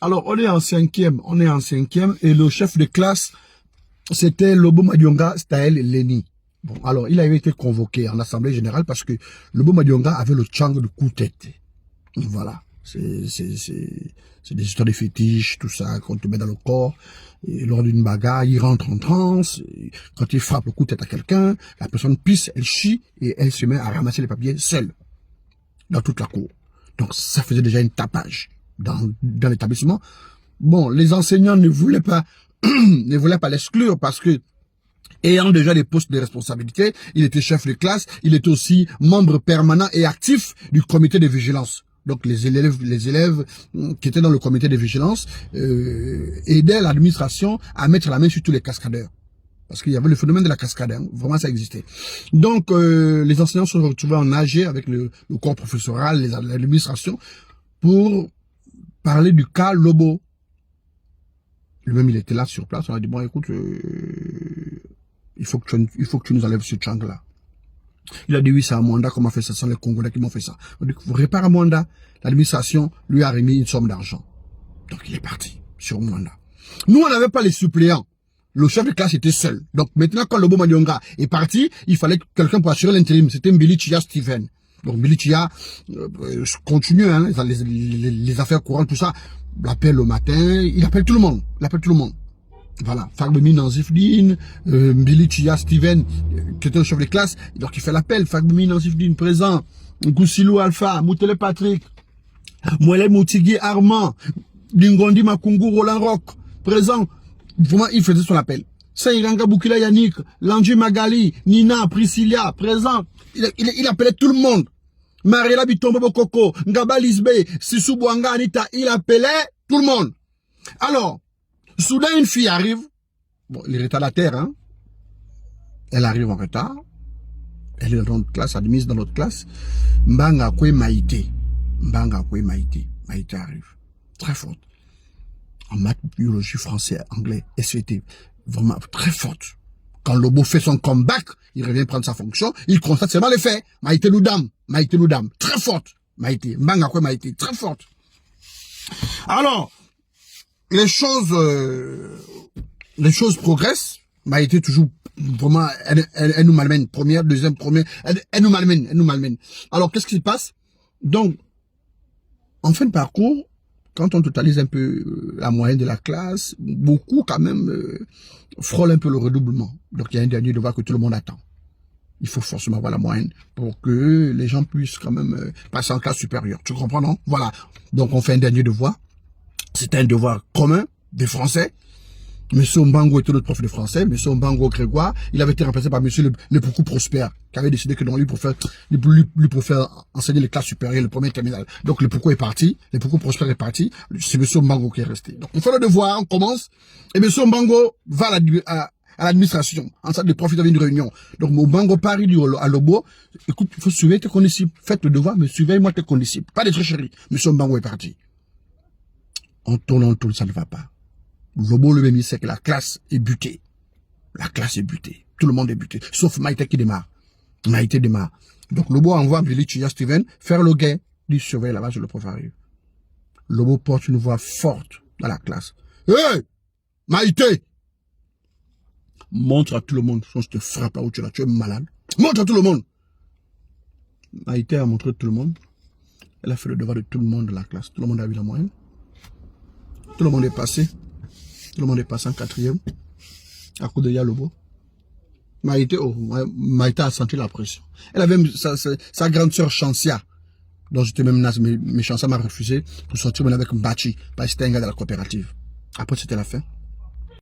Alors, on est en cinquième, et le chef de classe, c'était Lobo Madionga Staël Leni. Bon, alors, il avait été convoqué en assemblée générale parce que Lobo Madionga avait le tchang de coup-tête. Voilà. C'est des histoires de fétiches, tout ça, qu'on te met dans le corps. Et lors d'une bagarre, il rentre en transe. Quand il frappe le coup-tête à quelqu'un, la personne pisse, elle chie, et elle se met à ramasser les papiers seule, dans toute la cour. Donc, ça faisait déjà une tapage dans l'établissement. Bon, les enseignants ne voulaient pas l'exclure parce que, ayant déjà des postes de responsabilité, il était chef de classe, il était aussi membre permanent et actif du comité de vigilance. Donc les élèves qui étaient dans le comité de vigilance aidaient l'administration à mettre la main sur tous les cascadeurs. Parce qu'il y avait le phénomène de la cascade, hein. Vraiment ça existait. Donc les enseignants se retrouvaient en AG avec le corps professoral, l'administration, pour parler du cas Lobo. Lui-même il était là sur place, on a dit bon écoute, il faut que tu nous enlèves ce tchang là. Il a dit oui, c'est à Mwanda qu'on m'a fait ça, ce sont les Congolais qui m'ont fait ça. On dit vous réparez à Mwanda, l'administration lui a remis une somme d'argent. Donc il est parti sur Mwanda. Nous on n'avait pas les suppléants. Le chef de classe était seul. Donc maintenant quand Lobo Madionga est parti, il fallait quelqu'un pour assurer l'intérim. C'était Mbili Chia Steven. Donc Mbili Chia continue hein, les affaires courantes, tout ça. Il appelle le matin, il appelle tout le monde. Voilà, Fagbemi Nanzifdine, Mbili Chia Steven, qui était le chef de classe, donc il fait l'appel, Fagbemi Nanzifdine présent, Goussilou Alpha, Moutele Patrick, Mouele Moutigui Armand, Dingondi Makungu Roland Rock, présent. Vraiment, il faisait son appel. Saïranga Boukila Yannick, Landji Magali, Nina, Priscilla, présent. Il appelait tout le monde. Mariela Bitombo Bokoko, Ngaba Lisbe, Sissou Bouanga Anita, il appelait tout le monde. Alors, soudain, une fille arrive. Bon, il est retardataire, hein. Elle arrive en retard. Elle est dans notre classe, admise dans notre classe. Mbanga Kwe Maïté. Maïté arrive. Très forte. En maths, biologie, français, anglais, SVT. Vraiment très forte. Quand Lobo fait son comeback, il revient prendre sa fonction. Il constate seulement les faits. Maïté Loudam. Très forte. Maïté. Mbanga Kwe Maïté. Très forte. Alors, les choses progressent. Maïté toujours vraiment, elle nous malmène. Première, elle nous malmène. Alors, qu'est-ce qui se passe? Donc, en fin de parcours, quand on totalise un peu la moyenne de la classe, beaucoup quand même frôlent un peu le redoublement. Donc, il y a un dernier devoir que tout le monde attend. Il faut forcément avoir la moyenne pour que les gens puissent quand même passer en classe supérieure. Tu comprends, non? Voilà. Donc, on fait un dernier devoir. C'était un devoir commun des Français. Monsieur Mbango était notre prof de français. Monsieur Mbango Grégoire, il avait été remplacé par Monsieur le Poukou Prosper, qui avait décidé que non, lui pour faire enseigner les classes supérieures, le premier terminal. Donc le Poukou est parti, le Poukou Prosper est parti, c'est Monsieur Mbango qui est resté. Donc on fait le devoir, on commence, et Monsieur Mbango va à l'administration. En salle de prof, il avait une réunion. Donc Mbango Paris dit à Lobo, écoute, il faut surveiller tes condisciples. Faites le devoir, mais surveille-moi tes condisciples. Pas de tricherie. Monsieur Mbango est parti. On tourne, ça ne va pas. Lobo le même sait que la classe est butée. Tout le monde est buté. Sauf Maïté qui démarre. Donc Lobo envoie Mbili Chia Steven faire le guet. Il surveille là-bas sur le prof arrive. Lobo porte une voix forte dans la classe. Hey! Maïté! Montre à tout le monde. Sinon je te frappe là où tu es malade. Montre à tout le monde. Maïté a montré à tout le monde. Elle a fait le devoir de tout le monde de la classe. Tout le monde a eu la moyenne. Tout le monde est passé. Tout le monde est passé en quatrième. À coup de Yalobo. Maïté a senti la pression. Elle avait sa grande sœur Chansia. Donc j'étais même naze, mais Chansia m'a refusé pour sortir avec Mbachi. Parce que c'était un gars de la coopérative. Après c'était la fin.